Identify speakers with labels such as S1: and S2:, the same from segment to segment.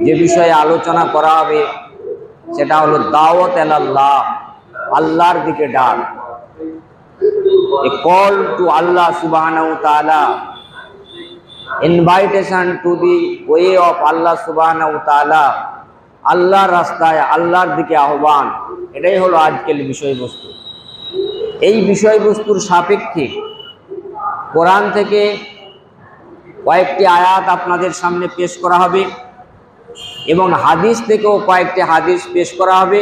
S1: যে বিষয়ে আলোচনা করা হবে সেটা হলো দাওয়াত ইলাল্লাহ, আল্লাহর দিকে ডাক। এ কল টু আল্লাহ সুবহানাহু ওয়া তাআলা, invitation to the way of আল্লাহ সুবহানাহু ওয়া তাআলা, আল্লাহর রাস্তায়, আল্লাহর দিকে আহ্বান। এটাই হলো আজকের বিষয়বস্তু। এই বিষয়বস্তুর সাপেক্ষে কোরআন থেকে কয়েকটি আয়াত আপনাদের সামনে পেশ করা হবে এবং হাদিস থেকেও কয়েকটি হাদিস পেশ করা হবে।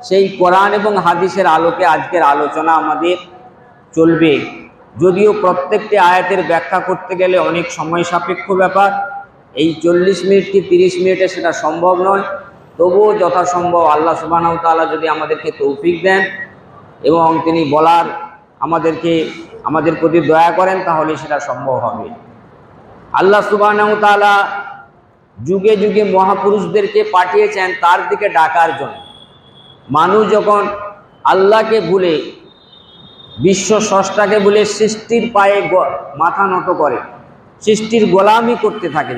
S1: সেই কোরআন এবং হাদিসের আলোকে আজকের আলোচনা আমাদের চলবে। যদিও প্রত্যেকটি আয়াতের ব্যাখ্যা করতে গেলে অনেক সময় সাপেক্ষ ব্যাপার, এই 40 মিনিট কি 30 মিনিটে সেটা সম্ভব নয়। তবুও যথাসম্ভব আল্লাহ সুবহানাহু ওয়া তাআলা যদি আমাদেরকে তৌফিক দেন এবং তিনি বলার আমাদের প্রতি দয়া করেন, তাহলে সেটা সম্ভব হবে। আল্লাহ সুবহানাহু ওয়া তাআলা যুগে যুগে মহাপুরুষদেরকে পাঠিয়েছেন তার দিকে ডাকার জন্য। মানুষ যখন আল্লাহকে ভুলে, বিশ্ব স্রষ্টাকে ভুলে সৃষ্টির পায়ে মাথা নত করে, সৃষ্টির গোলামি করতে থাকে,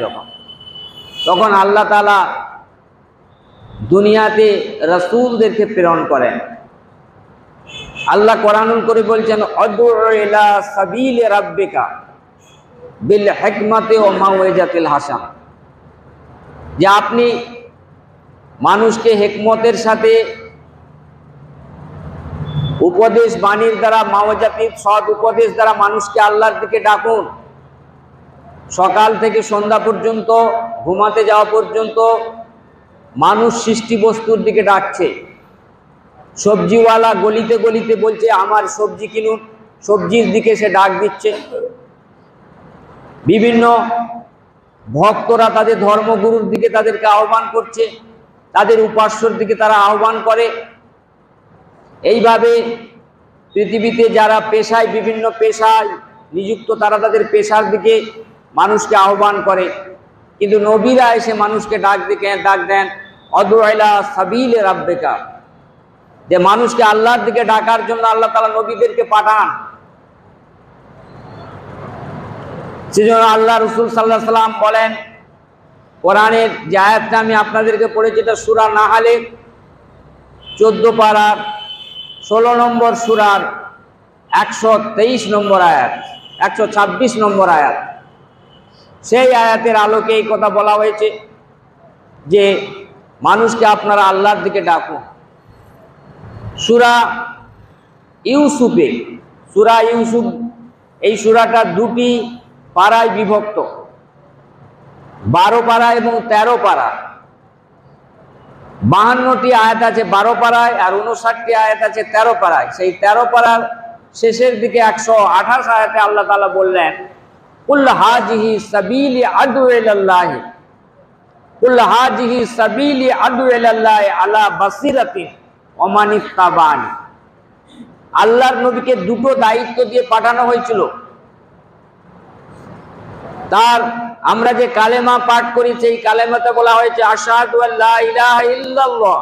S1: তখন আল্লাহ তাআলা দুনিয়াতে রাসূলদেরকে প্রেরণ করেন। আল্লাহ কোরআনুল করে বলছেন, উদউ ইলা সাবিলি রাব্বিকা বিল হিকমাতি ওয়া মাউইজাতিল হাসান, যে আপনি মানুষকে হিকমতের সাথে, উপদেশ বাণীর দ্বারা, মাউইজাতিল সৎ উপদেশ দ্বারা মানুষকে আল্লাহর দিকে ডাকুন। সকাল থেকে সন্ধ্যা পর্যন্ত, ঘুমাতে যাওয়া পর্যন্ত মানুষ সৃষ্টি বস্তুর দিকে ডাকছে। সবজিওয়ালা গলিতে গলিতে বলছে আমার সবজি কিনুন, সবজির দিকে সে ডাক দিচ্ছে। বিভিন্ন ভক্তরা তাদের ধর্মগুরুর দিকে তাদেরকে আহ্বান করছে, তাদের উপাস্যর দিকে তারা আহ্বান করে। এইভাবে পৃথিবীতে যারা পেশায়, বিভিন্ন পেশায় নিযুক্ত, তারা তাদের পেশার দিকে মানুষকে আহ্বান করে। কিন্তু নবীরা এসে মানুষকে ডাক দেন উদউ ইলা সাবিলি রাব্বিকা, যে মানুষকে আল্লাহর দিকে ডাকার জন্য আল্লাহ তাআলা নবীদেরকে পাঠান। সেজন্য আল্লাহ রাসূল সাল্লাল্লাহু আলাইহি সাল্লাম বলেন, কোরআনের যে আয়াতটা আমি আপনাদেরকে পড়েছি, এটা সূরা নাহালের 14 পারার 16 নম্বর সূরার 123 নম্বর আয়াত, 126 নম্বর আয়াত। সেই আয়াতের আলোকে এই কথা বলা হয়েছে যে মানুষকে আপনারা আল্লাহর দিকে ডাকুন। সূরা ইউসুফ, এই সূরাটা দুটি পারায় বিভক্ত, 12 পারা এবং 13 পারা। 52টি আয়াত আছে 12 পারায়, আর 59টি আয়াত আছে 13 পারায়। সেই 13 পারার শেষের দিকে 128 আয়াতে আল্লাহ তাআলা বললেন, কুল হাযিহি সাবিলি আদউ ইলাল্লাহি, কুল হাযিহি সাবিলি আদউ ইলাল্লাহি আলা বাসিরাতিন ওয়া মান ইত্তাবানি। আল্লাহর নবীকে দুটো দায়িত্ব দিয়ে পাঠানো হয়েছিল। তার আমরা যে কালেমা পাঠ করি, সেই কালেমাতে বলা হয়েছে আশহাদু আল্লা ইলাহা ইল্লাল্লাহ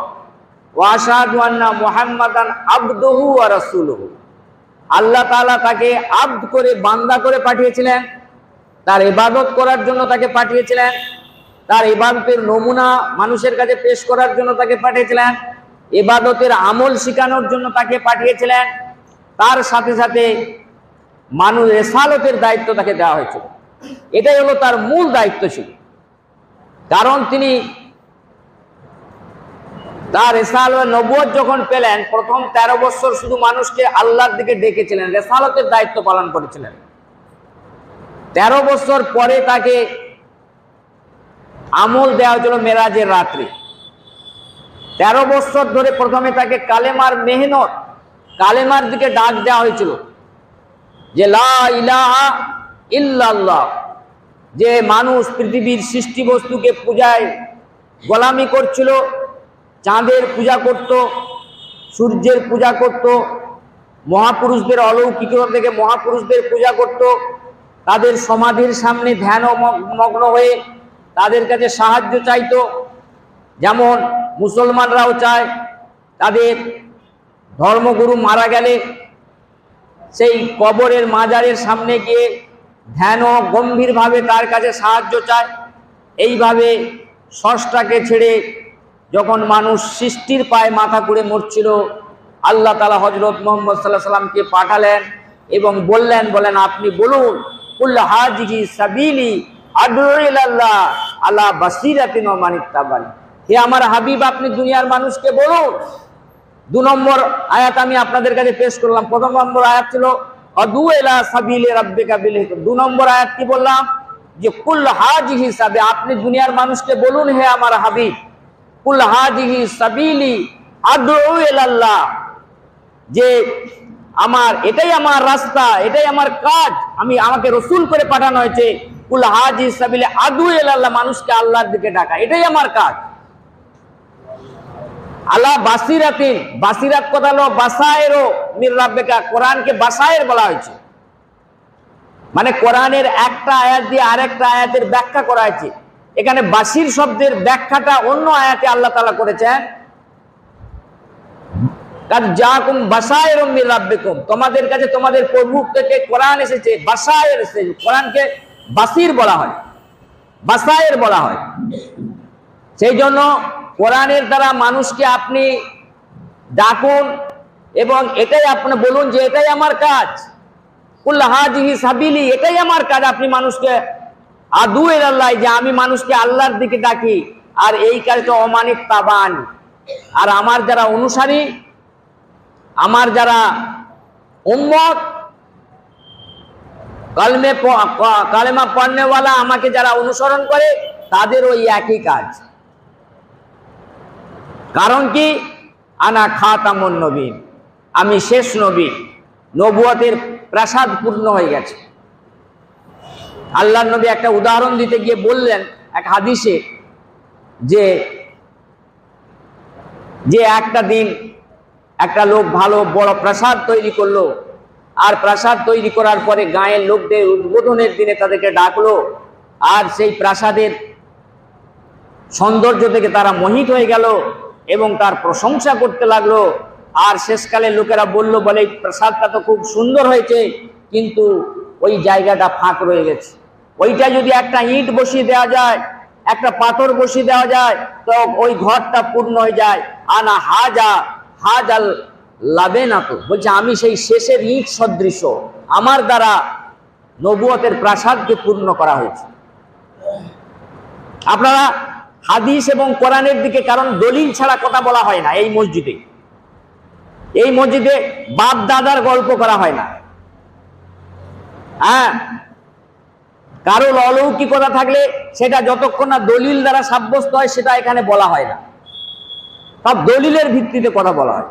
S1: ওয়া আশহাদু আন্না মুহাম্মাদান আবদুহু ওয়া রাসূলুহু। আল্লাহ তাআলা তাকে আব্দ করে, বান্দা করে পাঠিয়েছিলেন, তার ইবাদত করার জন্য তাকে পাঠিয়েছিলেন, তার ইবাদতের নমুনা মানুষের কাছে পেশ করার জন্য তাকে পাঠিয়েছিলেন, ইবাদতের আমল শেখানোর জন্য তাকে পাঠিয়েছিলেন। তার সাথে সাথে মানুষ রিসালতের দায়িত্ব তাকে দেওয়া হয়েছিল। এটাই হলো তার মূল দায়িত্ব ছিল। কারণ তিনি তার রিসালাত নবুয়ত যখন পেলেন, প্রথম 13 বছর শুধু মানুষকে আল্লাহর দিকে ডেকেছিলেন, রিসালতের দায়িত্ব পালন করেছিলেন। 13 বছর পরে তাকে আমল দেওয়া হয়েছিল মেরাজের রাত্রে। 13 বছর ধরে প্রথমে তাকে কালেমার মেহনত, কালেমার দিকে ডাক দেওয়া হয়েছিল, যে লা ইলাহা ইল্লাল্লাহ। যে মানুষ পৃথিবীর সৃষ্টি বস্তুকে পূজায় গোলামি করছিল, চাঁদের পূজা করত, সূর্যের পূজা করত, মহাপুরুষদের অলৌকিকতা থেকে মহাপুরুষদের পূজা করত, তাদের সমাধির সামনে ধ্যান মগ্ন হয়ে তাদের কাছে সাহায্য চাইতো। যেমন মুসলমানরাও চায় তাদের ধর্মগুরু মারা গেলে সেই কবরের মাজারের সামনে গিয়ে ধ্যান ও গম্ভীরভাবে তার কাছে সাহায্য চায়। এইভাবে ষষ্ঠটাকে ছেড়ে যখন মানুষ সৃষ্টির পায়ে মাথা করে মরছিল, আল্লাহ তাআলা হযরত মুহাম্মদ সাল্লাল্লাহু আলাইহি সাল্লামকে পাঠালেন এবং বলেন আপনি বলুন, কুল হাযিহি সাবিলি আদউ ইলাল্লাহ আলা বাসীরাতিন ওয়া মান ইত্তাবানি। হে আমার হাবিব, আপনি দুনিয়ার মানুষকে বলুন। 2 নম্বর আয়াত আমি আপনাদের কাছে পেশ করলাম। প্রথম নম্বর আয়াত ছিল আদউ ইলা সাবিলি রাব্বিকা বিল হিকমা। 2 নম্বর আয়াত কি বললাম? যে কুল হাযিহি সাবি, আপনি দুনিয়ার মানুষকে বলুন হে আমার হাবিব, কুল হাযিহি সাবিলি আদউ ইলাল্লাহ, যে এটাই আমার রাস্তা, এটাই আমার কাজ, আমাকে রাসূল করে পাঠানো হয়েছে। কুল হাযিহি সাবিলি আদউ ইলাল্লাহ, মানুষকে আল্লাহর দিকে ডাকা, এটাই আমার কাজ। আলা বাসিরাতিন, বাসিরাত কথা হলো বাসায়েরও মির রাব্বিকা, কোরআনকে বাসায়ের বলা হয়েছে, মানে কোরআনের একটা আয়াত দিয়ে আরেকটা আয়াতের ব্যাখ্যা করা হয়েছে। এখানে বাসির শব্দের ব্যাখ্যাটা অন্য আয়াতে আল্লাহ তাআলা করেছেন, কাদ জাকুম বাসায়েরুম মির রাব্বিকুম, তোমাদের কাছে তোমাদের প্রভু থেকে কোরআন এসেছে, বাসায়ের এসেছে। কোরআনকে বাসির বলা হয়, বাসায়ের বলা হয়। সেই জন্য কোরআনের দ্বারা মানুষকে আপনি ডাকুন এবং এটাই আপনি বলুন যে এটাই আমার কাজ, কুল হাযিহি সাবিলি, এটাই আমার কাজ। আপনি মানুষকে আদউ ইলাল্লাহ, যে আমি মানুষকে আল্লাহর দিকে ডাকি, আর এই কাজটা অমানিত তাবান, আর আমার যারা অনুসারী, আমার যারা উম্মত, কালেমা পড়নেওয়ালা, আমাকে যারা অনুসরণ করে, তাদের ওই একই কাজ। কারণ কি? আনা খাতামুন নবীন, আমি শেষ নবী, নবুয়তের প্রাসাদ পূর্ণ হয়ে গেছে। আল্লাহর নবী একটা উদাহরণ দিতে গিয়ে বললেন এক হাদিসে যে একটা দিন একটা লোক ভালো বড় প্রাসাদ তৈরি করলো, আর প্রাসাদ তৈরি করার পরে গায়ের লোকদের উদ্বোধনের দিনে তাদেরকে ডাকলো, আর সেই প্রাসাদের সৌন্দর্য থেকে তারা মোহিত হয়ে গেল এবং তার প্রশংসা করতে লাগলো। আর শেষকালে লোকেরা বলে এই প্রাসাদটা তো খুব সুন্দর হয়েছে, কিন্তু ওই জায়গাটা ফাঁক রয়ে গেছে, ওইটা যদি একটা ইট বসিয়ে দেওয়া যায়, একটা পাথর বসিয়ে দেওয়া যায়, তো ওই ঘরটা পূর্ণ হয়ে যায়। আনা হাজাল লাবে না, তো বলছে আমি সেই শেষের ইট সদৃশ, আমার দ্বারা নবুয়তের প্রাসাদকে পূর্ণ করা হয়েছে। আপনারা হাদিস এবং কোরআনের দিকে, কারণ দলিল ছাড়া কথা বলা হয় না। এই মসজিদে বাপ দাদার গল্প করা হয় না। হ্যাঁ, কারোর অলৌকিকতা থাকলে সেটা যতক্ষণ না দলিল দ্বারা সাব্যস্ত হয়, সেটা এখানে বলা হয় না। সব দলিলের ভিত্তিতে কথা বলা হয়।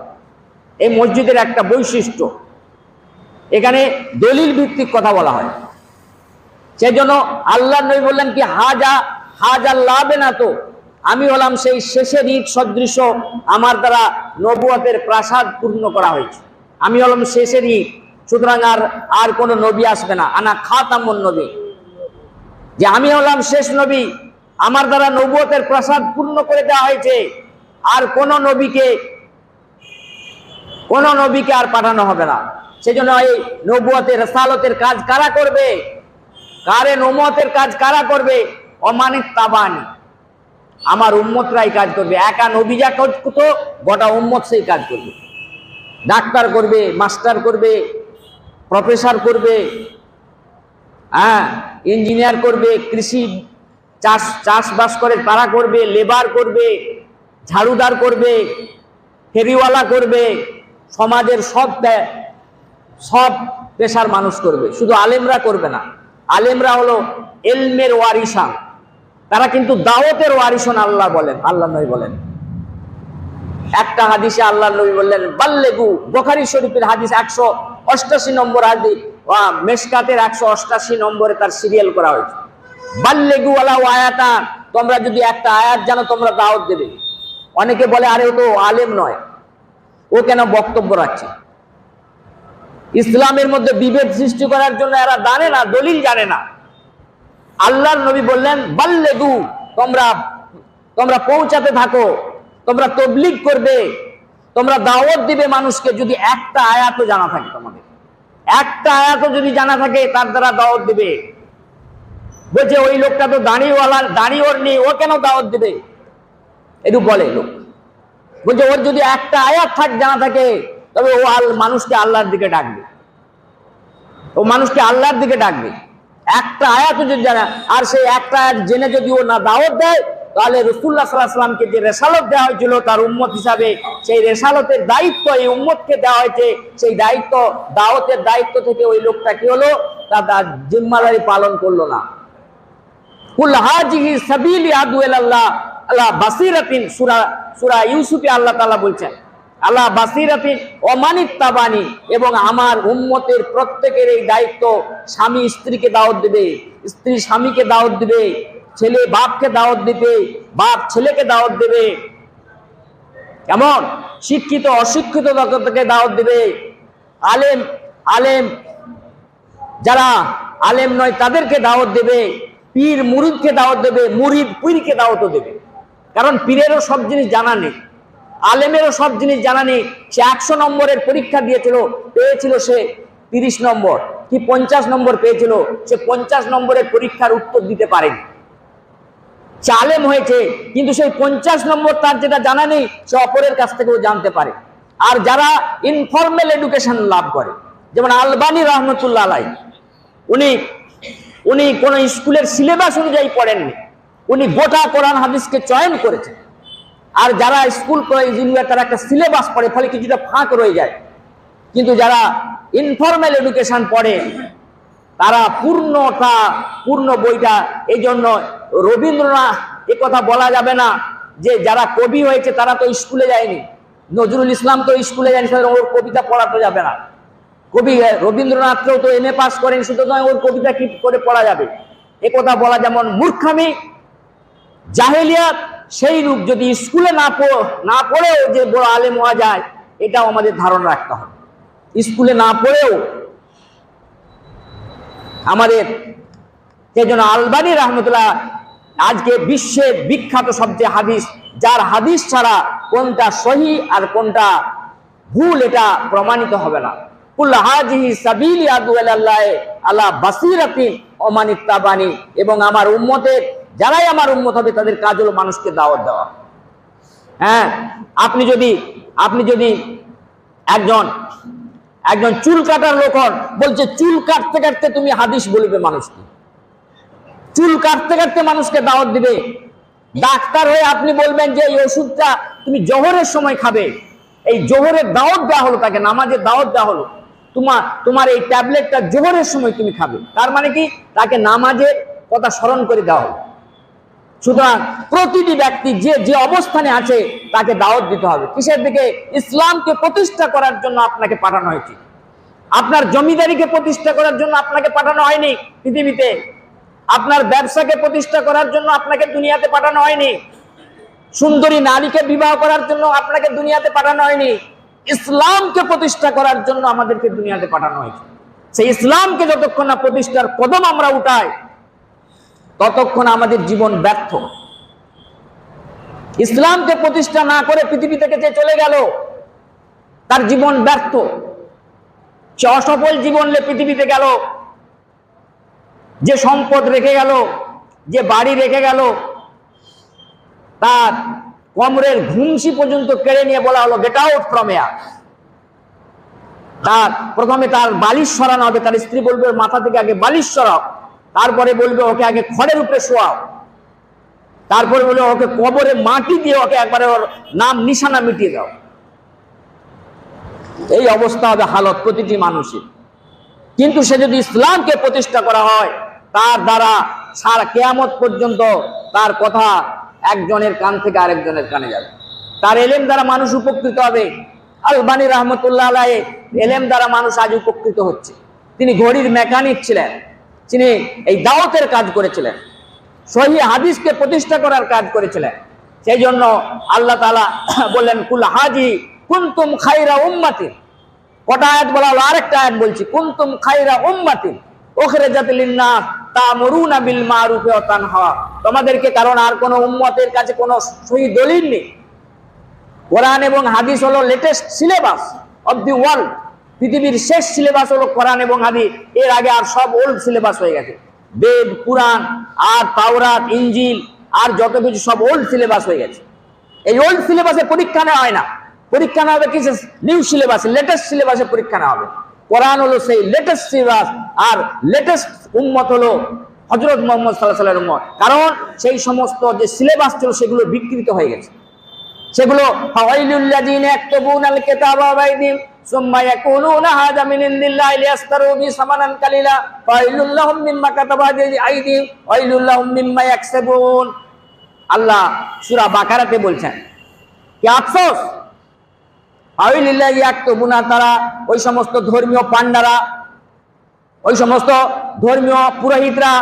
S1: এই মসজিদের একটা বৈশিষ্ট্য, এখানে দলিল ভিত্তিক কথা বলা হয়। সেই জন্য আল্লাহ নবী বললেন কি, হাজাল লাবে না, তো আমি হলাম সেই শেষের ইট সদৃশ, আমার দ্বারা নবুয়তের প্রাসাদ পূর্ণ করা হয়েছে। আমি হলাম শেষের ইট, সুতরাং আর কোন নবী আসবে না। আনা খাতামুন নবী, যে আমি হলাম শেষ নবী, আমার দ্বারা নবুয়তের প্রাসাদ পূর্ণ করে দেওয়া হয়েছে। আর কোন নবীকে আর পাঠানো হবে না। সেজন্য এই নবুয়তের রিসালাতের কাজ কারা করবে? নবুয়তের কাজ কারা করবে? অমানিত তাবানি, আমার উম্মতরাই কাজ করবে। একা নবী যা করতো, গোটা উম্মত সেই কাজ করবে। ডাক্তার করবে, মাস্টার করবে, প্রফেসর করবে, ইঞ্জিনিয়ার করবে, কৃষি চাষবাস করে তারা করবে, লেবার করবে, ঝাড়ুদার করবে, ফেরিওয়ালা করবে, সমাজের সব পেশার মানুষ করবে, শুধু আলেমরা করবে না। আলেমরা হলো এলমের ওয়ারিসান, তারা কিন্তু দাওয়াতের ওয়ারিসান। আল্লাহ নবী বলেন একটা হাদিসে, আল্লাহ নবী বললেন বাল্লেগু, বুখারী শরীফের হাদিস 188 নম্বর হাদিস, মেশকাতের 188 নম্বরে তার সিরিয়াল করা হয়েছে। বাল্লেগু ওয়ালাউ আয়াতান, তোমরা যদি একটা আয়াত জানো তোমরা দাওয়াত দেবে। অনেকে বলে আরে ও তো আলেম নয়, ও কেন বক্তব্য রাখছে? ইসলামের মধ্যে বিভেদ সৃষ্টি করার জন্য এরা জানে না, দলিল জানে না। আল্লাহর নবী বললেন বাল্লেগু, তোমরা পৌঁছাতে থাকো, তোমরা তাবলীগ করবে, তোমরা দাওয়াত দিবে মানুষকে। যদি একটা আয়াতও জানা থাকে, তোমাদের একটা আয়াতও যদি জানা থাকে, তার দ্বারা দাওয়াত দিবে। বলছে ওই লোকটা তো দাড়িওয়ালা, দাড়ি ওর নেই, ও কেন দাওয়াত দেবে? একটু বলে লোক, বলছে ওর যদি একটা আয়াত জানা থাকে তবে ও মানুষকে আল্লাহর দিকে ডাকবে, ও মানুষকে আল্লাহর দিকে ডাকবে। একটা আয়াত যদি জানা, আর সেই একটা আয়াত জেনে যদি ও না দাওয়াত দেয়, তাহলে রাসূলুল্লাহ সাল্লাল্লাহু আলাইহি ওয়াসাল্লামকে যে রেসালত দেওয়া হয়েছিল তার উম্মত হিসাবে, সেই রেসালতের দায়িত্ব এই উম্মতকে দেওয়া হয়েছে। সেই দায়িত্ব, দাওয়াতের দায়িত্ব থেকে ওই লোকটা কি হলো, তার জিম্মাদারি পালন করলো না। কুল হাজিহি সাবিলি আদু ইলাল্লাহ আলা বাসিরাতিন, সূরা ইউসুফে আল্লাহ তাআলা বলছেন আলা বাসিরাতিন ওয়া মানিত্তাবানি, এবং আমার উম্মতের প্রত্যেকের এই দায়িত্ব। স্বামী স্ত্রীকে দাওয়াত দেবে, স্ত্রী স্বামীকে দাওয়াত দেবে, ছেলে বাপকে দাওয়াত দেবে, বাপ ছেলেকে দাওয়াত দেবে, কেমন শিক্ষিত অশিক্ষিত লোককে দাওয়াত দেবে, আলেম আলেম যারা আলেম নয় তাদেরকে দাওয়াত দেবে, পীর মুরিদকে দাওয়াত দেবে, মুরিদ পীরকে দাওয়াতও দেবে। কারণ পীরেরও সব জিনিস জানা নেই, আলেমেরও সব জিনিস জানা নেই। সে 100 নম্বরের পরীক্ষা দিয়েছিল, পেয়েছিল সে 30 নম্বর কি 50 নম্বর পেয়েছিল, সে 50 নম্বরের পরীক্ষার উত্তর দিতে পারেনি। সে আলেম হয়েছে, কিন্তু সেই 50 নম্বর তার যেটা জানা নেই, সে অপরের কাছ থেকেও জানতে পারে। আর যারা ইনফর্মাল এডুকেশন লাভ করে, যেমন আলবানী রহমতুল্লাহ আলাইহি, উনি কোন স্কুলের সিলেবাস অনুযায়ী পড়েননি, উনি গোটা কোরআন হাদিসকে চয়ন করেছেন। আর যারা স্কুল তারা একটা সিলেবাস পড়ে, ফলে কিছুটা ফাঁক রয়ে যায়। কিন্তু যারা ইনফর্মাল এডুকেশন পড়ে তারা পূর্ণ বইটা। এই জন্য রবীন্দ্রনাথ, এ কথা বলা যাবে না যে যারা কবি হয়েছে তারা তো স্কুলে যায়নি, নজরুল ইসলাম তো স্কুলে যায়নি, ওর কবিতা পড়াতে যাবে না। কবি রবীন্দ্রনাথকেও তো এমএ পাস করেন, সুতরাং ওর কবিতা কি করে পড়া যাবে? এ কথা বলা যেমন মূর্খামি, জাহেলিয়াত, সেই রূপ যদি স্কুলে না পড়েও যে বড় আলেম হওয়া যায়, এটাও আমাদের ধারণা রাখতে হবে। স্কুলে না পড়েও আমাদের, সেই জন্য আলবানী রহমতুল্লাহ আজকে বিশ্বের বিখ্যাত সবচেয়ে হাদিস, যার হাদিস ছাড়া কোনটা সহি আর কোনটা ভুল এটা প্রমাণিত হবে না। কুল হাজিহি সাবিলি আদু ইলাল্লাহ আলা বাসিরাতিন ওয়া মানিত্তাবানি, এবং আমার উম্মতের, যারাই আমার উম্মত হবে তাদের কাজ হলো মানুষকে দাওয়াত দেওয়া। হ্যাঁ, আপনি যদি একজন চুল কাটার লোক হন, বলছে চুল কাটতে কাটতে তুমি হাদিস বলবে মানুষকে, চুল কাটতে কাটতে মানুষকে দাওয়াত দিবে। ডাক্তার হয়ে আপনি বলবেন যে এই ওষুধটা তুমি জোহরের সময় খাবে, এই জোহরের দাওয়াত দেওয়া হলো, তাকে নামাজের দাওয়াত দেওয়া হলো, তোমার এই ট্যাবলেটটা জোহরের সময় তুমি খাবে, তার মানে কি তাকে নামাজের কথা স্মরণ করে দেওয়া হলো। সুতরাং প্রতিটি ব্যক্তি যে অবস্থানে আছে তাকে দাওয়াত দিতে হবে। কিসের দিকে? ইসলামকে প্রতিষ্ঠা করার জন্য আপনাকে পাঠানো হয়েছে। আপনার জমিদারিকে প্রতিষ্ঠা করার জন্য আপনাকে পাঠানো হয়নি পৃথিবীতে, আপনার ব্যবসাকে প্রতিষ্ঠা করার জন্য আপনাকে দুনিয়াতে পাঠানো হয়নি, সুন্দরী নারীকে বিবাহ করার জন্য আপনাকে দুনিয়াতে পাঠানো হয়নি। ইসলামকে প্রতিষ্ঠা করার জন্য আমাদেরকে দুনিয়াতে পাঠানো হয়েছে। সেই ইসলামকে যতক্ষণ না প্রতিষ্ঠার কদম আমরা উঠাই, ততক্ষণ আমাদের জীবন ব্যর্থ। ইসলামকে প্রতিষ্ঠা না করে পৃথিবী থেকে যে চলে গেল, তার জীবন ব্যর্থ, সে অসফল জীবন নিয়ে পৃথিবীতে গেল। যে সম্পদ রেখে গেল, যে বাড়ি রেখে গেল, তার কোমরের ঘুমসি পর্যন্ত কেড়ে নিয়ে বলা হলো গেট আউট ফ্রম হিয়ার। তার প্রথমে তার বালিশ সরানো হবে, তার স্ত্রী বলবে মাথা থেকে আগে বালিশ সরাও, তারপরে বলবে ওকে আগে খড়ের উপরে শোয়াও, তারপরে বলবে ওকে কবরে মাটি দিয়ে ওকে একবারে ওর নাম নিশানা মিটিয়ে দাও। এই অবস্থা হবে হালত প্রতিটি মানুষের। কিন্তু সে যদি ইসলামকে প্রতিষ্ঠা করা হয়, তার দ্বারা সারা কিয়ামত পর্যন্ত তার কথা একজনের কান থেকে আরেকজনের কানে যাবে। তার এলেম দ্বারা মানুষ উপকৃত হবে। আলবানী রহমতুল্লাহ আলাইহি এলেম দ্বারা মানুষ আজ উপকৃত হচ্ছে। তিনি ঘড়ির মেকানিক ছিলেন, তিনি এই দাওয়াতের কাজ করেছিলেন, সহিহ হাদিসকে প্রতিষ্ঠা করার কাজ করেছিলেন। সেই জন্য আল্লাহ তাআলা বললেন কুল হাজি কুনতুম খায়রা উম্মাতিন। কটা আয়াত বলা হলো, আরেকটা আয়াত বলছি, কুনতুম খায়রা উম্মাতিন উখরিজাত লিন-নাস তা'মুরুনা বিল মা'রুফ ওয়া তানহা। তোমাদেরকে, কারণ আর কোন উম্মতের কাছে কোনো সহি দলিল নেই। কোরআন এবং হাদিস হলো latest syllabus of the world. পৃথিবীর শেষ সিলেবাস হলো কোরআন এবং হাদিস, এর আগে আর সব ওল্ড সিলেবাস হয়ে গেছে। বেদ, কুরআন আর তাওরাত, ইনজিল আর যত কিছু সব ওল্ড সিলেবাস হয়ে গেছে। এই ওল্ড সিলেবাসে পরীক্ষা নেওয়া হয় না, পরীক্ষা নেওয়া হবে কিছু নিউ সিলেবাসে, লেটেস্ট সিলেবাসে পরীক্ষা নেওয়া হবে। কোরআন হলো সেই লেটেস্ট সিলেবাস, আর লেটেস্ট উম্মত হলো হযরত মুহাম্মদ সাল্লাল্লাহু আলাইহি ওয়াসাল্লামের উম্মত। কারণ সেই সমস্ত যে সিলেবাস ছিল সেগুলো বিকৃত হয়ে গেছে। সেগুলো ফাওয়াইলুল লাযিনা ইয়াকতুবুনাল কিতাবা বাইদিহিম সুম্মা ইয়াকুলুনা হাযা মিন ইনদিল্লাহি লিয়াশতারু বি সামানান কালিলা ফাওয়াইলুল লাহুম মিম্মা কাতাবাত আইদিহিম ওয়াইলুল লাহুম মিম্মা ইয়াকসিবুন। আল্লাহ সূরা বাকারাতে বলছেন কি আফসোস, ফাওয়াইলুল লাযিনা ইয়াকতুবুনা, তারা ওই সমস্ত ধর্মীয় পান্ডারা, ওই সমস্ত ধর্মীয় পুরোহিতরা,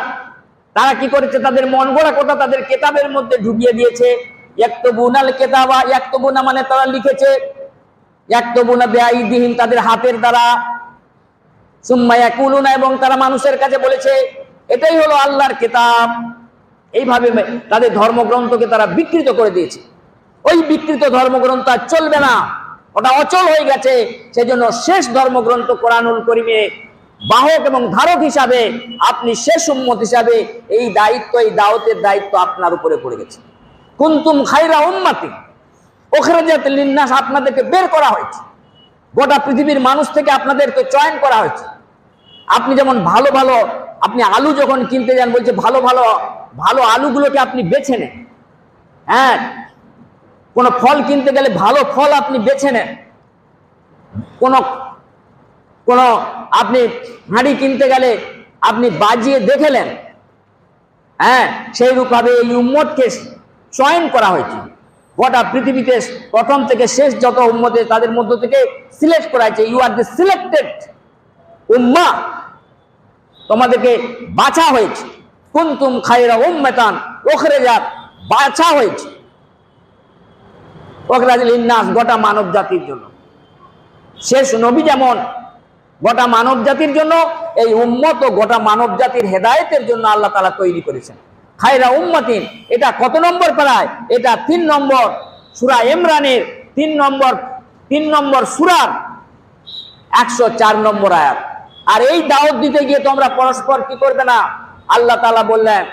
S1: তারা কি করেছে, তাদের মন গড়া কথা তাদের কিতাবের মধ্যে ঢুকিয়ে দিয়েছে। ইয়াকতুবুনাল কিতাবা, ইয়াকতুবুনা মানে তারা লিখেছে, ইয়াকতুবুনা বিআইদিহিম তাদের হাতের দ্বারা, সুম্মা ইয়াকুলুনা এবং তারা মানুষের কাছে বলেছে এটাই হলো আল্লাহর কিতাব। এইভাবে তাদের ধর্মগ্রন্থকে তারা বিকৃত করে দিয়েছে। ওই বিকৃত ধর্মগ্রন্থ আর চলবে না, ওটা অচল হয়ে গেছে। সেজন্য শেষ ধর্মগ্রন্থ কোরআনুল কারীমে বাহক এবং ধারক হিসাবে আপনি শেষ উম্মত হিসাবে এই দায়িত্ব, এই দাওয়াতের দায়িত্ব আপনার উপরে পড়ে গেছে। কুনতুম খায়রা উম্মাতিন উখরিজাত লিন-নাস, আপনাদেরকে বের করা হয়েছে, গোটা পৃথিবীর মানুষ থেকে আপনাদেরকে চয়ন করা হয়েছে। আপনি যেমন ভালো ভালো, আপনি আলু যখন কিনতে যান বলছে ভালো ভালো ভালো আলুগুলোকে আপনি বেছে নেন। হ্যাঁ, কোন ফল কিনতে গেলে ভালো ফল আপনি বেছে নেন। কোন আপনি হাঁড়ি কিনতে গেলে আপনি বাজিয়ে দেখেলেন। হ্যাঁ, সেই রূপভাবে এই উম্মতকে চয়ন করা হয়েছে। গোটা পৃথিবীতে প্রথম থেকে শেষ যত উম্মতে তাদের মধ্য থেকে সিলেক্ট করা হয়েছে। ইউ আর দ্য সিলেক্টেড উম্মাহ, তোমাদেরকে বাছা হয়েছে। কুনতুম খায়রা উম্মাতান উখরিজাত, বাছা হয়েছে উখরিজাত লিন-নাস, গোটা মানব জাতির জন্য। শেষ নবী যেমন গোটা মানব জাতির জন্য, এই উম্মত ও গোটা মানব জাতির হেদায়েতের জন্য আল্লাহ তাআলা তৈরি করেছেন। খায়রা উম্মাতিন, এটা কত নম্বর পারায়? এটা 3 নম্বর সূরা ইমরানের 3 নম্বর সূরার 104 নম্বর আয়াত। আর এই দাওয়াত দিতে গিয়ে তোমরা পরস্পর কি করবে না? আল্লাহ তাআলা বললেন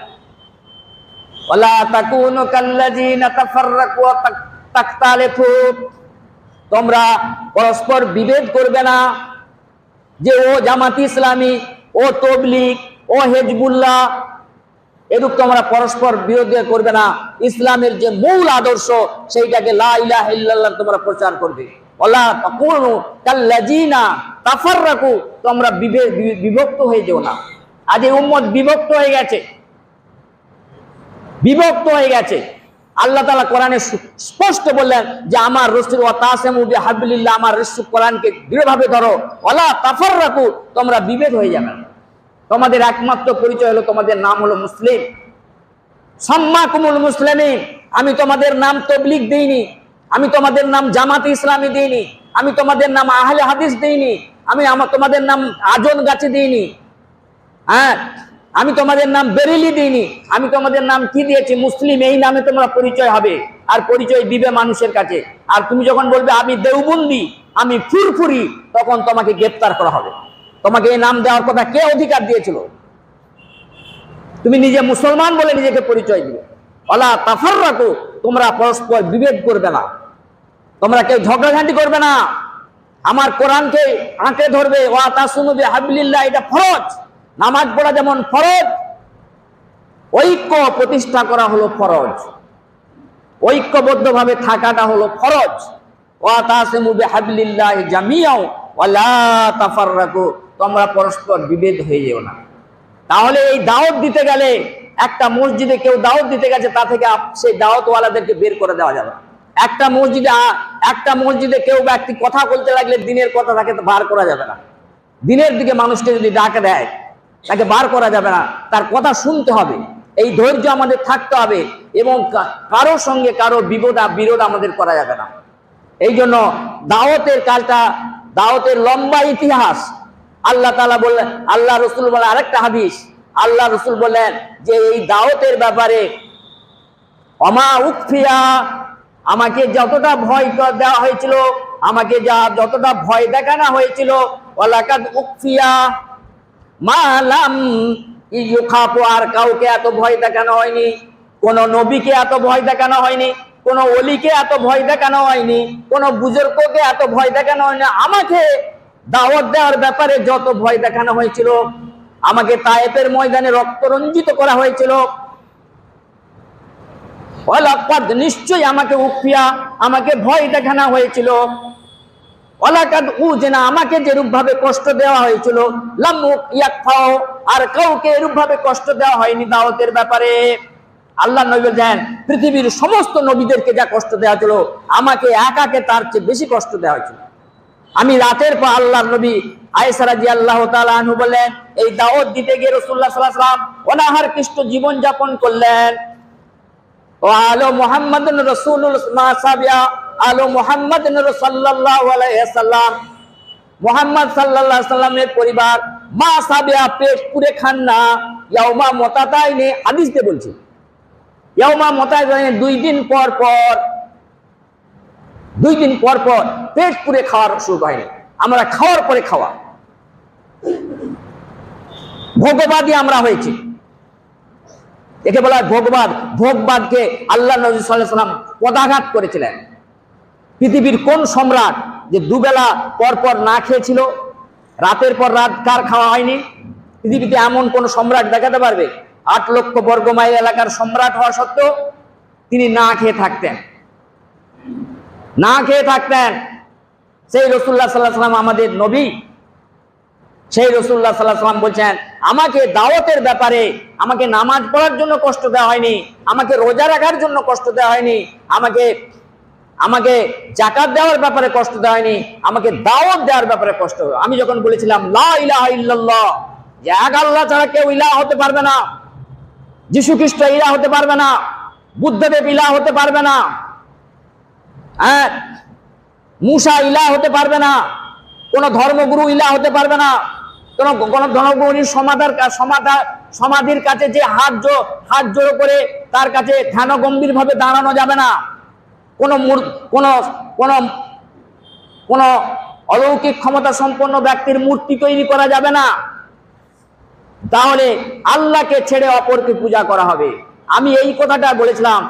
S1: ওয়ালা তাকুনু কাল্লাযিনা তাফাররাকু ওয়া তাখতালিফু, তোমরা পরস্পর বিভেদ করবে না, যে ও জামাতি ইসলামী, ও তবলিগ, ও হেজবুল্লাহ, এরূপ তোমরা পরস্পর বিরোধী করবে না। ইসলামের যে মূল আদর্শ সেইটাকে লা ইলাহা ইল্লাল্লাহ তোমরা প্রচার করবে। ওয়ালা তাকুনু কাল্লাযিনা তাফাররাকু, তোমরা বিভক্ত হয়ে যেও না। আজ এই উম্মত বিভক্ত হয়ে গেছে, বিভক্ত হয়ে গেছে। আল্লাহ তাআলা কোরআনে স্পষ্ট বললেন যে আমার রাসূল ওয়া তাসিমু বিহাবলিল্লাহ, আমার রাসূল কোরআনকে দৃঢ়ভাবে ধরো। ওয়ালা তাফাররাকু, তোমরা বিভেদ হয়ে যাবে না। তোমাদের একমাত্র পরিচয় হলো তোমাদের নাম হলো মুসলিম। সাম্মাকুমুল মুসলিমিন, আমি তোমাদের নাম তবলিগ দেইনি, আমি তোমাদের নাম জামাতে ইসলামী দেইনি, আমি তোমাদের নাম আহলে হাদিস দেইনি, আমি তোমাদের নাম আজন গাছি দিইনি। হ্যাঁ, আমি তোমাদের নাম বেরেলি দিইনি, আমি তোমাদের নাম কি দিয়েছি? মুসলিম। এই নামে তোমরা পরিচয় হবে আর পরিচয় দিবে মানুষের কাছে। আর তুমি যখন বলবে আমি দেওবন্দি, আমি ফুরফুরি, তখন তোমাকে গ্রেফতার করা হবে। তোমাকে এই নাম দেওয়ার কথা কে অধিকার দিয়েছিল? তুমি নিজে মুসলমান বলে নিজেকে পরিচয় দিবে। ওয়ালা তাফাররাকু, তোমরা পরস্পর বিভেদ করবে না, তোমরা কেউ ঝগড়াঝাঁটি করবে না, আমার কোরআনকে আঁকড়ে ধরবে। ওয়া তাসুমু বিহাবলিল্লাহ, এটা ফরজ। নামাজ পড়া যেমন ফরজ, ঐক্য প্রতিষ্ঠা করা হলো ফরজ, ঐক্যবদ্ধভাবে থাকাটা হলো ফরজ। ওয়া তাসিমু বিহাবলিল্লাহ জামিআও ওয়া লা তাফাররাকু, তোমরা পরস্পর বিভেদ হয়ে যেও না। তাহলে এই দাওয়াত দিতে গেলে, একটা মসজিদে কেউ দাওয়াত দিতে গেছে, তা থেকে সেই দাওয়াতওয়ালাদেরকে বের করে দেওয়া যাবে না। একটা মসজিদে কেউ ব্যক্তি কথা বলতে লাগলে দিনের কথা তাকে বার করা যাবে না। দিনের দিকে মানুষকে যদি ডাকে দেয় তাকে বার করা যাবে না, তার কথা শুনতে হবে। এই ধৈর্য আমাদের থাকতে হবে এবং কারোর সঙ্গে কারো বিরোধ আমাদের করা যাবে না। এই জন্য দাওয়াতের কালটা, দাওয়াতের লম্বা ইতিহাস। আল্লাহ তাআলা বললেন, আল্লাহ রাসূল বলেন, আরেকটা হাদিস আল্লাহ রাসূল বলেন যে এই দাওয়াতের ব্যাপারে ওমা উকফিয়া, আমাকে যতটা ভয় দেওয়া হয়েছিল, আমাকে যতটা ভয় দেখানো হয়েছিল, ওয়ালাকাদ উকফিয়া মা লাম ইউখাফু, আর কাউকে এত ভয় দেখানো হয়নি, কোন নবীকে এত ভয় দেখানো হয়নি, কোন ওলিকে এত ভয় দেখানো হয়নি, কোন বুজুর্গকে এত ভয় দেখানো হয়নি। আমাকে দাওয়াত দেওয়ার ব্যাপারে যত ভয় দেখানো হয়েছিল, আমাকে তায়েফের ময়দানে রক্ত রঞ্জিত করা হয়েছিল, ওয়ালাকাদ, নিশ্চয়ই আমাকে উফিয়া, আমাকে ভয় দেখানো হয়েছিল, ওয়ালাকাদ উজনা, আমাকে যেরূপ ভাবে কষ্ট দেওয়া হয়েছিল, লাম ইয়াকফাও, আর কাউকে এরূপ ভাবে কষ্ট দেওয়া হয়নি দাওয়াতের ব্যাপারে। আল্লাহ নবী বলেন, পৃথিবীর সমস্ত নবীদেরকে যা কষ্ট দেওয়া ছিল, আমাকে একাকে তার চেয়ে বেশি কষ্ট দেওয়া হয়েছিল। আমি রাতের পর আল্লাহর নবী আয়েশা রাদিয়াল্লাহু তাআলা আনহু বলেন, এই দাওয়াত দিতে গিয়ে রাসূলুল্লাহ সাল্লাল্লাহু আলাইহি ওয়াসাল্লাম অনাহার কৃষ্ট জীবন যাপন করলেন। ও আলো মুহাম্মাদুন রাসূলুল্লাহ মাসাবিয়া, আলো মুহাম্মাদুন সাল্লাল্লাহু আলাইহি ওয়াসাল্লাম, মুহাম্মদ সাল্লাল্লাহু আলাইহি ওয়াসাল্লামের পরিবার মাসাবিয়া, পেট পুরে খান না, ইয়াউমা মুতাতাইনে, হাদিসে বলছি, ইয়াউমা মুতাতাইনে, দুই দিন পর পর পেট পুরে খাওয়ার শুরু হয়নি। আমরা খাওয়ার পরে খাওয়া, ভোগবাদী আমরা হয়েছি, একে বলা হয় ভোগবাদ। ভোগবাদকে আল্লাহ নবী সাল্লাল্লাহু আলাইহি ওয়াসাল্লাম পদাঘাত করেছিলেন। পৃথিবীর কোন সম্রাট যে দুবেলা পর পর না খেয়েছিল, রাতের পর রাত কার খাওয়া হয়নি? পৃথিবীতে এমন কোন সম্রাট দেখাতে পারবে? 8 লক্ষ বর্গ মাইল এলাকার সম্রাট হওয়া সত্ত্বেও তিনি না খেয়ে থাকতেন, না খেয়ে থাকতেন। সেই রাসূলুল্লাহ সাল্লাল্লাহু আলাইহি ওয়াসাল্লাম আমাদের নবী, সেই রাসূলুল্লাহ সাল্লাল্লাহু আলাইহি ওয়াসাল্লাম বলছেন, আমাকে দাওয়াতের ব্যাপারে, আমাকে নামাজ পড়ার জন্য কষ্ট দেওয়া হয়নি, আমাকে রোজা রাখার জন্য কষ্ট দেওয়া হয়নি, আমাকে যাকাত দেওয়ার ব্যাপারে কষ্ট দেওয়া হয়নি, আমাকে দাওয়াত দেওয়ার ব্যাপারে কষ্ট। আমি যখন বলেছিলাম লা ইলাহা ইল্লাল্লাহ, যে এক আল্লাহ ছাড়া কেউ ইলাহ হতে পারবে না, যীশু খ্রিস্ট ইলাহ হতে পারবে না, বুদ্ধদেব ইলাহ হতে পারবে না, মুসা ইলাহ হতে পারবে না, কোন ধর্মগুরু ইলাহ হতে পারবে না, কোন ধর্মগুরুর সমাধির কাছে যে হাত জোড়ো করে তার কাছে ধ্যান গম্ভীর ভাবে দাঁড়ানো যাবে না, কোন অলৌকিক ক্ষমতা সম্পন্ন ব্যক্তির মূর্তি তৈরি করা যাবে না, তাহলে আল্লাহকে ছেড়ে অপরকে পূজা করা হবে। আমি এই কথাটা বলেছিলাম।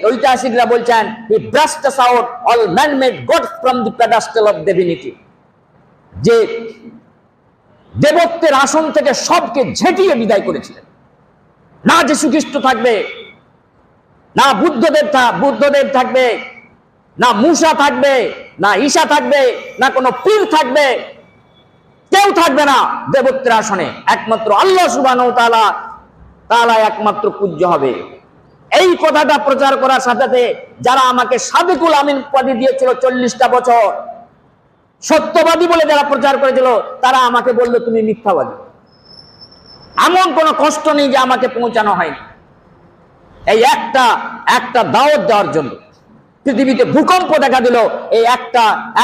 S1: ঐতিহাসিকরা বলছেন, he brushed out all man-made gods from the pedestal of divinity, যে দেবত্বের আসন থেকে সবকে ঝেঁটিয়ে বিদায় করেছিলেন। না যীশু খ্রিস্ট থাকবে, না বুদ্ধদেব থাকবে, না মুসা থাকবে, না ঈসা থাকবে, না কোনো পীর থাকবে, কেউ থাকবে না দেবত্বের আসনে। একমাত্র আল্লাহ সুবহানাহু ওয়া তাআলা একমাত্র পূজ্য হবে। এই কথাটা প্রচার করার সাথে সাথে যারা আমাকে সাদিকুল আমিন উপাধি দিয়েছিল 40টা বছর, সত্যবাদী বলে যারা প্রচার করেছিল, তারা আমাকে বললো তুমি মিথ্যাবাদী। এমন কোনো কষ্ট নেই যে আমাকে পৌঁছানো হয়নি। এই একটা দাওয়াত দেওয়ার জন্য পৃথিবীতে ভূকম্প দেখা দিল এই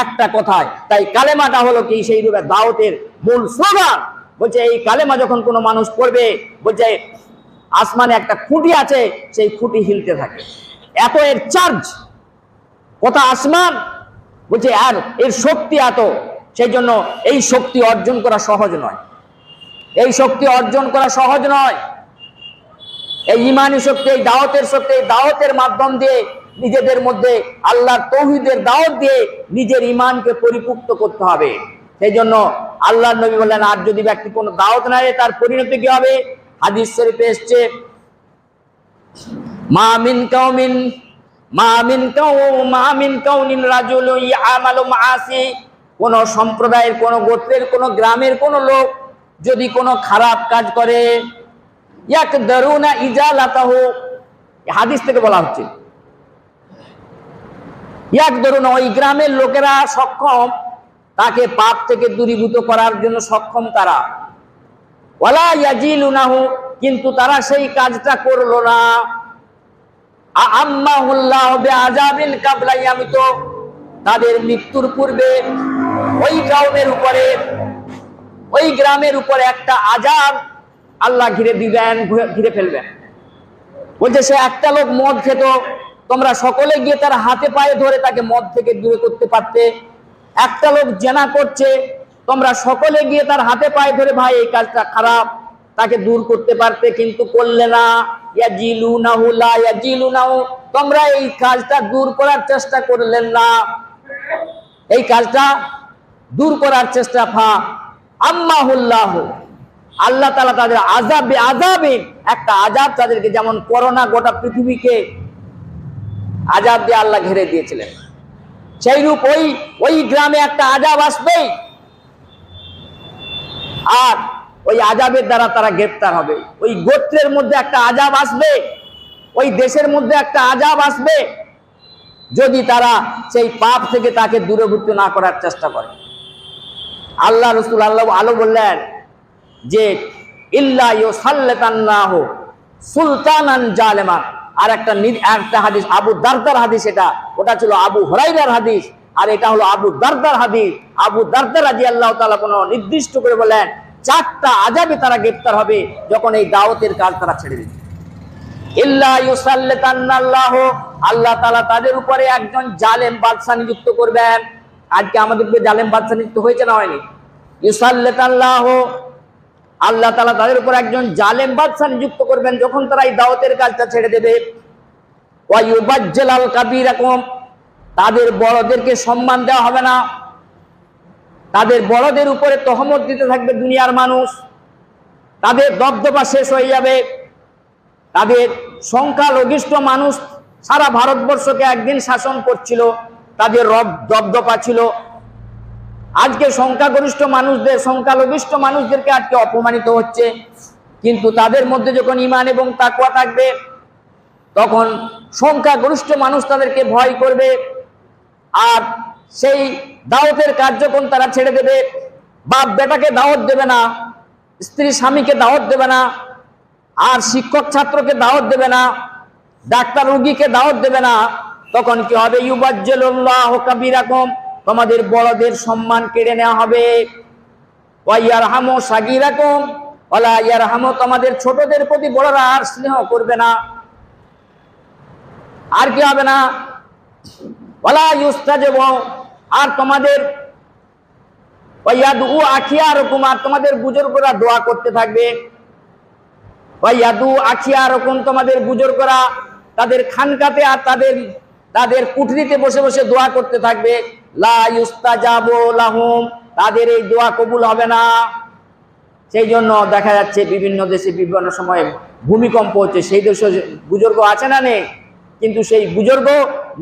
S1: একটা কথায়। তাই কালেমাটা হলো কি সেই রূপে দাওয়াতের মূল স্লোগান। বলছে এই কালেমা যখন কোনো মানুষ পড়বে, বলছে আসমানে একটা খুঁটি আছে, সেই খুঁটি হিলতে থাকে, এত এর চার্জ। কথা আসমান, বলছে আর এর শক্তি এত, সেই জন্য এই শক্তি অর্জন করা সহজ নয়, এই শক্তি অর্জন করা সহজ নয়। এই ঈমানি শক্তি, এই দাওয়াতের শক্তি, এই দাওয়াতের মাধ্যম দিয়ে নিজেদের মধ্যে আল্লাহর তাওহীদের দাওয়াত দিয়ে নিজের ঈমানকে পরিপুক্ত করতে হবে। সেই জন্য আল্লাহর নবী বললেন, আর যদি ব্যক্তি কোনো দাওয়াত না দেয় তার পরিণতি কি হবে? হাদিস শরীফে এসেছে, মা মিন কাউনিন রাজুলুন ইয়ামালু মাআসি, কোন সম্প্রদায়ের, কোন গোত্রের, কোন গ্রামের কোন লোক যদি কোনো খারাপ কাজ করে, ইয়াকদারুনা ইজালাতাহু, হাদিস থেকে বলা হচ্ছে, ইয়াকদারুনা, ওই গ্রামের লোকেরা সক্ষম তাকে পাপ থেকে দূরীভূত করার জন্য সক্ষম তারা, ওয়ালা ইয়াজিলুনাহু, কিন্তু তারা সেই কাজটা করলো না, আম্মাহুল্লাহু বিআযাবিন কাবলা ইয়ামিতু, তাদের মৃত্যুর পূর্বে ওই কওমের উপরে, ওই গ্রামের উপরে একটা আযাব আল্লাহ ঘিরে ফেলবেন। বলছে সে একটা লোক মদ খেত, তোমরা সকলে গিয়ে তার হাতে পায়ে ধরে তাকে মদ থেকে দূরে করতে পারতে। একটা লোক জেনা করছে, তোমরা সকলে গিয়ে তার হাতে পায়ে ধরে, ভাই এই কাজটা খারাপ, তাকে দূর করতে পারতে, কিন্তু করলে না। ইয়াজিলুনাহু লা ইয়াজিলুনাহু, তোমরা এই কাজটা দূর করার চেষ্টা করলেন না, এই কাজটা দূর করার চেষ্টা ফা আম্মাহুল্লাহ, আল্লাহ তাআলা তাদের আযাবে একটা আযাব তাদেরকে, যেমন করোনা গোটা পৃথিবীকে আযাব দিয়ে আল্লাহ ঘিরে দিয়েছিলেন, সেইরূপ ওই গ্রামে একটা আযাব আসবে, আর ওই আযাবের দ্বারা তারা গ্রেফতার হবে। ওই গোত্রের মধ্যে একটা আযাব আসবে, ওই দেশের মধ্যে একটা আযাব আসবে, যদি তারা সেই পাপ থেকে তাকে দূরীভূত না করার চেষ্টা করে। আল্লাহ রাসূল আলো বললেন যে ইল্লা ইউসাল্লাতাল্লাহু সুলতানান জালেমান। আর একটা হাদিস, আবু দারদার হাদিস, ওটা ছিল আবু হুরায়রার হাদিস, আর এটা হলো আবু দারদার হাদিস। আবু দারদা রাদিয়াল্লাহু তাআলা কোনো নির্দিষ্ট করে বলেন 4টা আযাবে তারা গ্রেফতার হবে যখন এই দাওয়াতের কাজ তারা ছেড়ে দেবে। ইল্লা ইউসাল্লাতাল্লাহু, আল্লাহ তাআলা তাদের উপরে একজন জালেম বাদশা নিযুক্ত করবেন। আজকে আমাদের জালেম বাদশা নিযুক্ত হয়েছে না হয়নি? ইউসাল্লাতাল্লাহু, আল্লাহ তাআলা তাদের উপর একজন জালেম বাদশা নিযুক্ত করবেন যখন তারা এই দাওয়াতের কাজটা ছেড়ে দেবে। ওয়া ইউবাজ্জিলাল কাবীরাকুম, তাদের বড়দেরকে সম্মান দেওয়া হবে না, তাদের বড়দের উপরে তহমত দিতে থাকবে দুনিয়ার মানুষ, তাদের দবদবা শেষ হয়ে যাবে। তাদের সংখ্যালঘিষ্ঠ মানুষ সারা ভারতবর্ষকে একদিন শাসন করছিল, তাদের দবদবা ছিল। আজকে সংখ্যালঘিষ্ঠ মানুষদেরকে আজকে অপমানিত হচ্ছে, কিন্তু তাদের মধ্যে যখন ঈমান এবং তাকওয়া থাকবে তখন সংখ্যাগরিষ্ঠ মানুষ তাদেরকে ভয় করবে। আর সেই দাওয়াতের কাজ যখন তারা ছেড়ে দেবে, বাপ বেটাকে দাওয়াত দেবে না, স্ত্রী স্বামীকে দাওয়াত দেবে না, আর শিক্ষক ছাত্রকে দাওয়াত দেবে না, ডাক্তার রোগীকে দাওয়াত দেবে না, তখন কি হবে? ইউবাজ্জিলুল্লাহু কাবীরাকুম, তোমাদের বড়দের সম্মান কেড়ে নেওয়া হবে। ওয়া ইয়ারহামু সাগীরাকুম ওয়ালা ইয়ারহামু, তোমাদের ছোটদের প্রতি বড়রা আর স্নেহ করবে না। আর কি হবে না? ওয়ালা ইউস্তাজাবু, আর তোমাদের ওয়া ইয়াদু আখিয়ারকুম, আর তোমাদের বুজুর্গরা দোয়া করতে থাকবে। ওয়া ইয়াদু আখিয়ারকুম, তোমাদের বুজুর্গরা তাদের খানকাতে আর তাদের কুঠরিতে বসে বসে দোয়া করতে থাকবে। লা ইউস্তাজাবু লাহুম, তাদের এই দোয়া কবুল হবে না। সেই জন্য দেখা যাচ্ছে বিভিন্ন দেশে বিভিন্ন সময়ে ভূমিকম্প হচ্ছে, সেই দেশে বুজুর্গ আছে না নেই, কিন্তু সেই বুজুর্গ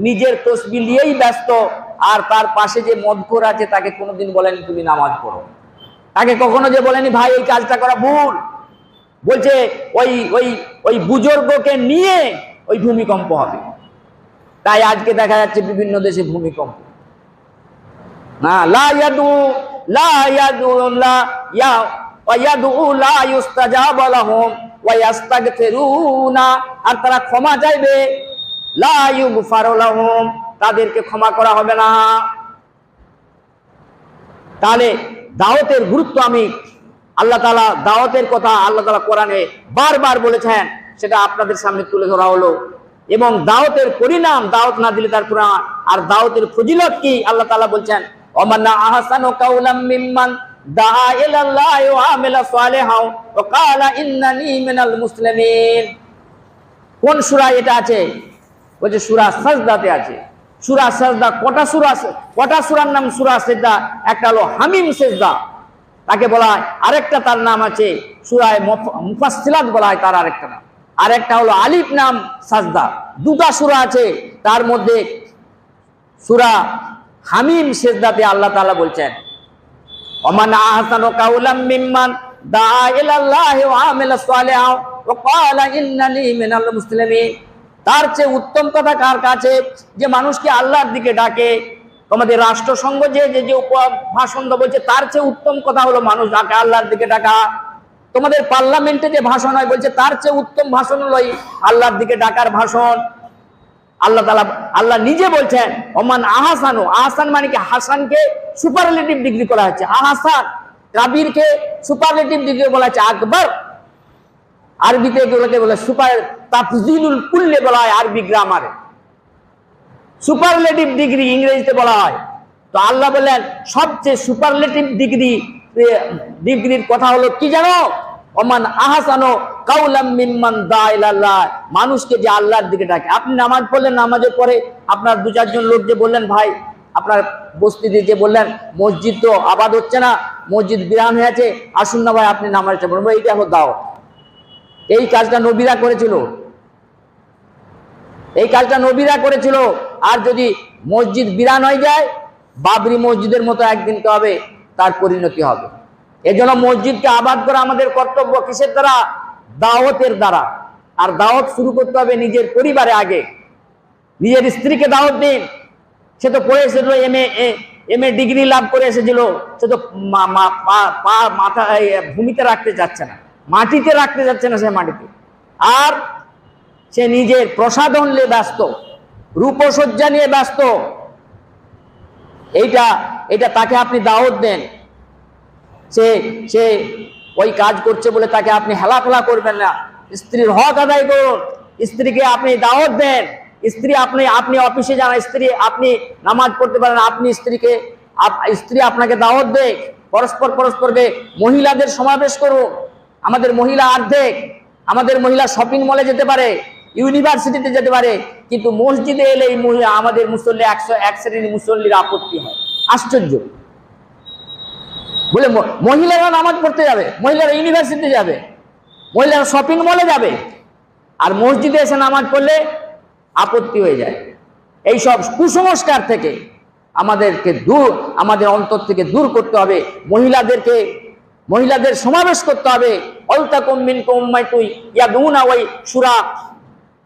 S1: নিজের তসবিহ নিয়েই ব্যস্ত, আর তার পাশে যে মদখোর আছে তাকে কোনোদিন বলেনি তুমি নামাজ পড়ো, তাকে কখনো যে বলেনি ভাই এই কাজটা করা ভুল, বলছে ওই বুজুর্গকে নিয়ে ওই ভূমিকম্প হবে। তাই আজকে দেখা যাচ্ছে বিভিন্ন দেশে ভূমিকম্প। না, লা ইয়াদু লা ইয়াদু লা ইয়া ওয়া ইয়াদু লা ইউস্তাজাব লাহুম ওয়া ইস্তাগফিরুনা, আর তারা ক্ষমা চাইবে। লা ইউগফারু লাহুম, তাদেরকে ক্ষমা করা হবে না। তাহলে দাওয়াতের গুরুত্ব আমি আল্লাহ তাআলা, দাওয়াতের কথা আল্লাহ তাআলা কোরআনে বারবার বলেছেন, সেটা আপনাদের সামনে তুলে ধরা হলো। এবং দাওয়াতের পরিণাম, দাওয়াত না দিলে তার পরিণাম, আর দাওয়াতের ফজিলত কি আল্লাহ তাআলা বলছেন, ওমান আহসানু কাওলাম মিম্মান দাআ ইলাল্লাহি ওয়া আমিলা সালিহান ওয়া ক্বালা ইন্নানী মিনাল মুসলিমিন। কোন সূরা এটা আছে? বলছে সূরা সাজদাতে আছে। সূরা সাজদা কটা সূরার নাম সূরা সাজদা? একটা হলো হামিম সাজদা, তাকে বলা হয়, আরেকটা তার নাম আছে সূরা মুফাসসিলাত বলা হয় তার আরেকটা নাম, আরেকটা হলো আলিফ নাম সাজদা। দুটা সূরা আছে, তার মধ্যে সূরা হামিম সাজদাতে আল্লাহ তাআলা বলছেন ওমান আহসানু কাওলাম মিম্মান দাআ ইলাল্লাহি ওয়া আমিলা সালিহান ওয়া ক্বালা ইন্নানী মিনাল মুসলিমিন। তার চেয়ে উত্তম কথা কার কাছে? যে মানুষকে আল্লাহর দিকে ডাকে। তোমাদের রাষ্ট্রসংঘ যে ভাষণ বলছে, তার চেয়ে উত্তম কথা হলো মানুষ ডাকে আল্লাহর দিকে ডাকা। তোমাদের পার্লামেন্টে যে ভাষণ হয় বলছে, তার চেয়ে উত্তম ভাষণ হলো আল্লাহর দিকে ডাকার ভাষণ। আল্লাহ নিজে বলছেন ওমান আহসানু, আহসান মানে কি? হাসানকে সুপারলেটিভ ডিগ্রি করা হচ্ছে, আহসান কাবীরকে সুপারলেটিভ ডিগ্রি বলা হচ্ছে, আকবর আরবিতে এগুলোকে বলে সুপার, তাফজিলুল কুল্লি বলা হয় আরবি গ্রামারে, সুপারলেটিভ ডিগ্রি ইংরেজিতে বলা হয়। তো আল্লাহ বললেন সবচেয়ে সুপারলেটিভ ডিগ্রির কথা হলো কি জানো? ওমান আহসানু কাওলাম মিম্মান দা ইলাল্লাহ, মানুষকে যে আল্লাহর দিকে ডাকে। আপনি নামাজ পড়লেন, নামাজের পরে আপনার দু চারজন লোক যে বললেন, ভাই আপনার বস্তিতে যে বললেন মসজিদ তো আবাদ হচ্ছে না, মসজিদ বিরান হয়ে আছে, আসুন না ভাই আপনি নামাজটা পড়ুন, এইটা হলো দাওয়াত। এই কাজটা নবীরা করেছিল, এই কাজটা নবীরা করেছিল। আর যদি মসজিদ বিরান হয়ে যায়, বাবরি মসজিদের মতো একদিন কি হবে, তার পরিণতি হবে। এজন্য মসজিদকে আবাদ করা আমাদের কর্তব্য। কিসের দ্বারা? দাওয়াতের দ্বারা। আর দাওয়াত শুরু করতে হবে নিজের পরিবারে আগে। নিজের স্ত্রীকে দাওয়াত দিন। সে তো পড়ে এসেছিল, এম এ ডিগ্রি লাভ করে এসেছিল, সে তো মাথা ভূমিতে রাখতে যাচ্ছে না, মাটিতে রাখতে যাচ্ছে না, সে মাটিতে। আর সে নিজের প্রসাধন নিয়ে ব্যস্ত, রূপসজ্জা নিয়ে ব্যস্ত। এইটা তাকে আপনি দাওয়াত দেন। সে ওই কাজ করছে বলে তাকে আপনি হেলাফেলা করবেন না। স্ত্রীর হক আদায় করুন, স্ত্রীকে আপনি দাওয়াত দেন। স্ত্রী আপনি অফিসে যান, স্ত্রী আপনি নামাজ পড়তে পারেন, আপনি স্ত্রী আপনাকে দাওয়াত দেয়। পরস্পরকে মহিলাদের সমাবেশ করুন। আমাদের মহিলা অর্ধেক, আমাদের মহিলা শপিং মলে যেতে পারে, ইউনিভার্সিটিতে যেতে পারে, কিন্তু মসজিদে এলে আমাদের মুসল্লি 101 শ্রেণীর মুসল্লির আপত্তি হয়। আশ্চর্য। বলে মহিলারা নামাজ পড়তে যাবে, মহিলারা ইউনিভার্সিটিতে যাবে, মহিলারা শপিং মলে যাবে, আর মসজিদে এসে নামাজ পড়লে আপত্তি হয়ে যায়। এই সব কুসংস্কার থেকে আমাদের অন্তর থেকে দূর করতে হবে। মহিলাদের সমাবেশ করতে হবে। অলতাকুম মিনকুম উম্মাতুন ইয়াদউনা ওয়াই সূরা,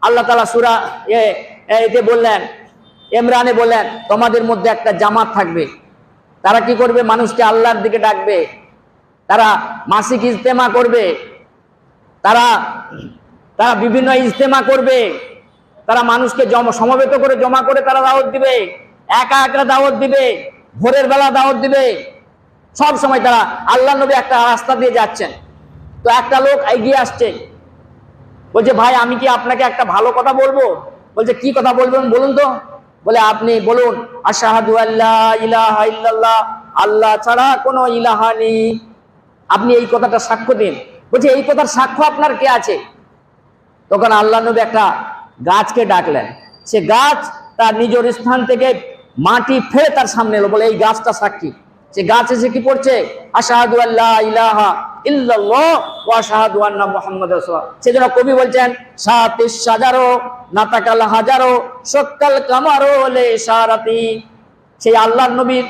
S1: আল্লাহ তাআলা সূরা এতে বললেন, ইমরানে বললেন, তোমাদের মধ্যে একটা জামাত থাকবে। তারা কি করবে? মানুষকে আল্লাহর দিকে ডাকবে। তারা মাসিক ইজতেমা করবে, তারা বিভিন্ন ইজতেমা করবে, তারা মানুষকে সমবেত করে জমা করে তারা দাওয়াত দিবে, একা একা দাওয়াত দিবে, ভোরের বেলা দাওয়াত দিবে। সব সময় তারা, আল্লাহ নবী একটা রাস্তা দিয়ে যাচ্ছেন, তো একটা লোক এগিয়ে আসছে, বলছে, ভাই আমি কি আপনাকে একটা ভালো কথা বলবো? বলছে, কি কথা বলবেন বলুন তো? বলে, আপনি বলুন, আশহাদু আল্লা ইলাহা ইল্লাল্লাহ, আল্লাহ ছাড়া কোনো ইলাহা নেই। আপনি এই কথাটা সাক্ষ্য দিন। বলছে, এই কথার সাক্ষ্য আপনার কে আছে? তখন আল্লাহ নবী একটা গাছকে ডাকলেন। সে গাছ তার নিজের স্থান থেকে মাটি ফেলে তার সামনে এলো, বলে, এই গাছটা সাক্ষী। সে গাছ এসে কি পড়ছে? আশহাদু আল্লা ইলাহা ইল্লাল্লাহ ওয়া আশহাদু আন্না মুহাম্মাদুর রাসূলুল্লাহ। সেজন্য কবি বলছেন, সাতিশ সাজারো নাতাকাল হাজারো সক্কাল কামারো লে ইশারাতি। সেই আল্লাহর নবীর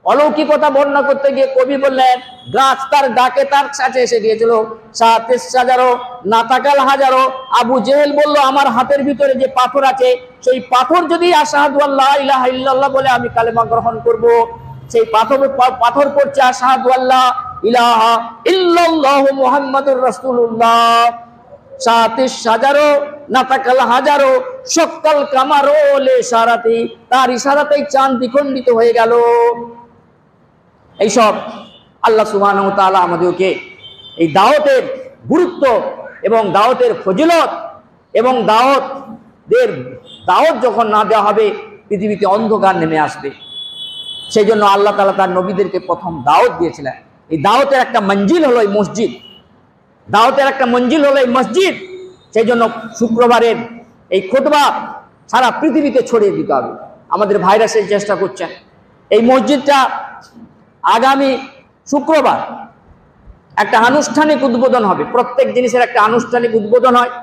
S1: অলৌকিকতা বর্ণনা করতে গিয়ে কবি বললেন, গাছ তার ডাকে তার কাছে এসে গিয়েছিল। সাতিশ সাজারো নাতাকাল হাজারো। আবু জেহেল বলল, আমার হাতের ভিতরে যে পাথর আছে, সেই পাথর যদি আশহাদু আল্লা ইলাহা ইল্লাল্লাহ বলে আমি কালেমা গ্রহণ করব, সেই পাথর পড়ছে আশহাদু আল্লা ইলাহা ইল্লাল্লাহু মুহাম্মাদুর রাসূলুল্লাহ। সাতিশ হাজারো নাতাকাল হাজারো সক্কাল কামারো লে ইশারাতি। তার ইশারাতেই চাঁদ দ্বিখণ্ডিত হয়ে গেল। এইসব আল্লাহ সুবহানাহু ওয়া তাআলা আমাদেরকে এই দাওয়াতের গুরুত্ব এবং দাওয়াতের ফজিলত এবং দাওয়াত যখন না দেওয়া হবে, পৃথিবীতে অন্ধকার নেমে আসবে। সেই জন্য আল্লাহ তাআলা তার নবীদেরকে প্রথম দাওয়াত দিয়েছিলেন। এই দাওয়াতের একটা মঞ্জিল হলো এই মসজিদ, দাওয়াতের একটা মঞ্জিল হলো এই মসজিদ। সেই জন্য শুক্রবারের এই খুতবা সারা পৃথিবীতে ছড়িয়ে দিতে হবে। আমাদের ভাইরা সেই চেষ্টা করছেন। এই মসজিদটা আগামী শুক্রবার একটা আনুষ্ঠানিক উদ্বোধন হবে। প্রত্যেক জিনিসের একটা আনুষ্ঠানিক উদ্বোধন হয়,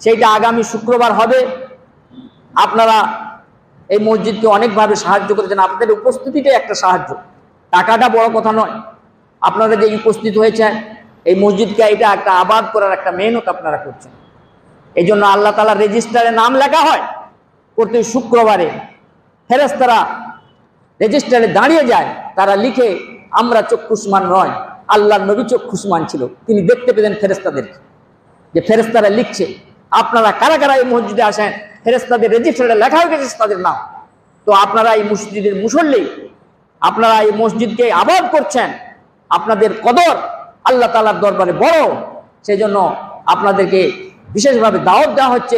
S1: সেইটা আগামী শুক্রবার হবে। আপনারা এই মসজিদকে অনেকভাবে সাহায্য করেছেন। আপনাদের উপস্থিতিটাই একটা সাহায্য, টাকাটা বড় কথা নয়। আপনারা যে উপস্থিত হয়েছেন, এই মসজিদকে এটা একটা আবাদ করার একটা মেহনত আপনারা করছেন। এই জন্য আল্লাহ তাআলা রেজিস্টারে নাম লেখা হয় প্রতি শুক্রবারে। ফেরেশতারা রেজিস্টারে দাঁড়িয়ে যায়, তারা লিখে, আমরা চক্ষুষ্মান নয়, আল্লাহর নবী চক্ষুষ্মান ছিল, তিনি দেখতে পেতেন ফেরেশতাদেরকে, যে ফেরেশতারা লিখছে। আপনারা কারা কারা এই মসজিদে আসেন, ফেরেশতাদের রেজিস্টারে লেখা হয়ে গেছে তাদের নাম। তো আপনারা এই মসজিদের মুসল্লি, আপনারা এই মসজিদকে আবাদ করছেন, আপনাদের কদর আল্লাহ তাআলার দরবারে বড়। সেই জন্য আপনাদেরকে বিশেষভাবে দাওয়াত দেওয়া হচ্ছে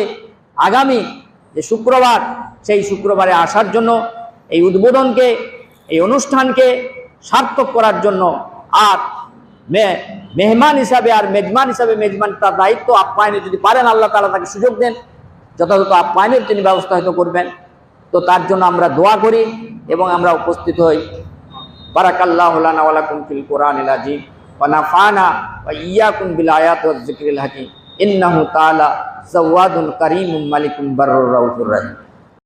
S1: আগামী যে শুক্রবার, সেই শুক্রবারে আসার জন্য, এই উদ্বোধনকে, এই অনুষ্ঠানকে সার্থক করার জন্য। আর মেহমান হিসাবে আর মেজমান হিসাবে মেজমান তার দায়িত্ব আপ্যায়নে যদি পারেন, আল্লাহ তাআলা তাকে সুযোগ দেন, যথাযথ আপ্যায়নের তিনি ব্যবস্থা হয়তো করবেন। তো তার জন্য আমরা দোয়া করি এবং আমরা উপস্থিত হই। বারাকাল্লাহু লানা ওয়া লাকুম ফিল কুরআনিল আযীম ওয়া নাফা'না ওয়া ইয়্যাকুম বিল আয়াতি ওয়াজ যিকরিল হাকীম ইন্নাহু তাআলা জাওয়াদুন কারীমুম মালিকুম বাররুর রাউফুর রাহিম।